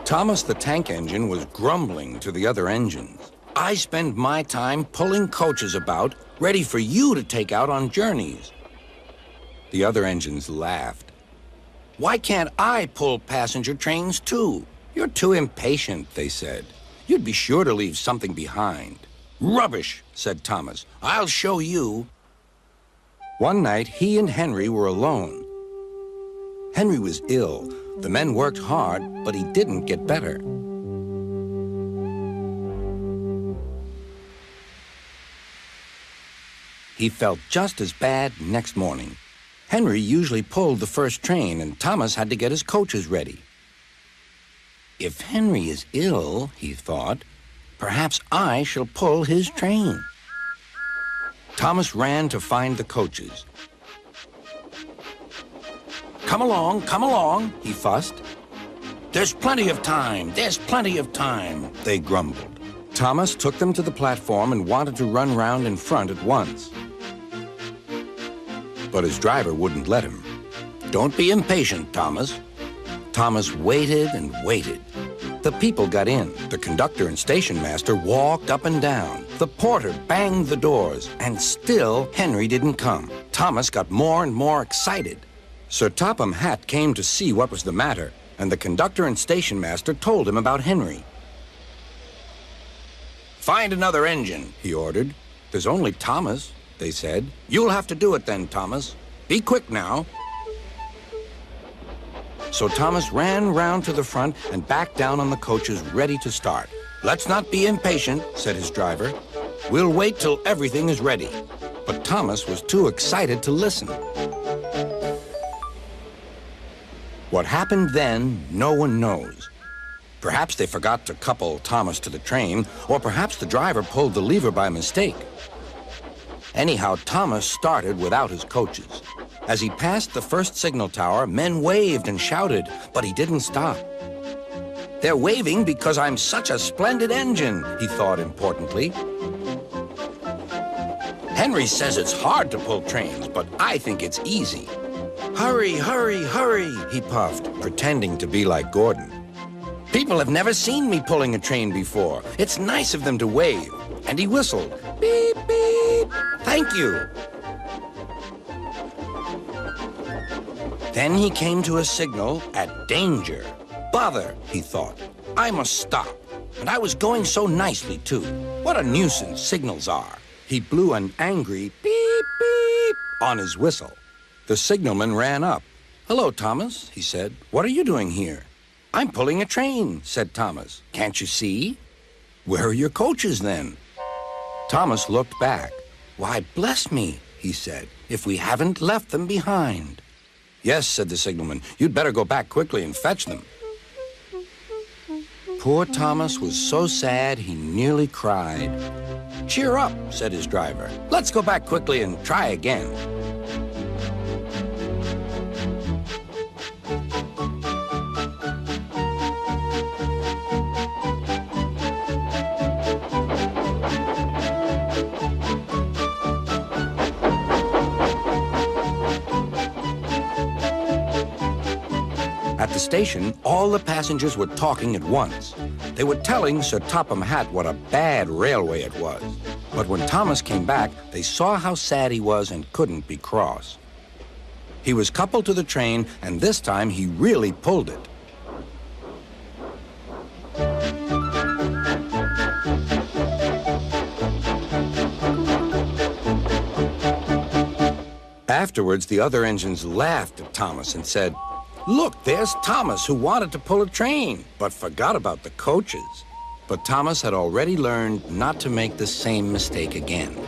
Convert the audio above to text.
Thomas the Tank Engine was grumbling to the other engines. I spend my time pulling coaches about, ready for you to take out on journeys. The other engines laughed. Why can't I pull passenger trains too? You're too impatient, they said. You'd be sure to leave something behind. Rubbish, said Thomas. I'll show you. One night, he and Henry were alone. Henry was ill. The men worked hard, but he didn't get better. He felt just as bad next morning. Henry usually pulled the first train, and Thomas had to get his coaches ready. If Henry is ill, he thought, perhaps I shall pull his train. Thomas ran to find the coaches. Come along, he fussed. There's plenty of time, they grumbled. Thomas took them to the platform and wanted to run round in front at once. But his driver wouldn't let him. Don't be impatient, Thomas. Thomas waited and waited. The people got in. The conductor and station master walked up and down. The porter banged the doors, and still Henry didn't come. Thomas got more and more excited. Sir Topham Hatt came to see what was the matter, and the conductor and station master told him about Henry. Find another engine, he ordered. There's only Thomas, they said. You'll have to do it then, Thomas. Be quick now. So Thomas ran round to the front and back down on the coaches, ready to start. Let's not be impatient, said his driver. We'll wait till everything is ready. But Thomas was too excited to listen. What happened then, no one knows. Perhaps they forgot to couple Thomas to the train, or perhaps the driver pulled the lever by mistake. Anyhow, Thomas started without his coaches. As he passed the first signal tower, men waved and shouted, but he didn't stop. They're waving because I'm such a splendid engine, he thought importantly. Henry says it's hard to pull trains, but I think it's easy. Hurry, hurry, hurry, he puffed, pretending to be like Gordon. People have never seen me pulling a train before. It's nice of them to wave. And he whistled, beep, beep, thank you. Then he came to a signal at danger. Bother, he thought. I must stop. And I was going so nicely, too. What a nuisance signals are. He blew an angry beep, beep on his whistle. The signalman ran up. Hello, Thomas, he said. What are you doing here? I'm pulling a train, said Thomas. Can't you see? Where are your coaches, then? Thomas looked back. Why, bless me, he said, if we haven't left them behind. Yes, said the signalman. You'd better go back quickly and fetch them. Poor Thomas was so sad he nearly cried. Cheer up, said his driver. Let's go back quickly and try again. At the station, all the passengers were talking at once. They were telling Sir Topham Hatt what a bad railway it was. But when Thomas came back, they saw how sad he was and couldn't be cross. He was coupled to the train, and this time he really pulled it. Afterwards, the other engines laughed at Thomas and said, Look, there's Thomas, who wanted to pull a train, but forgot about the coaches. But Thomas had already learned not to make the same mistake again.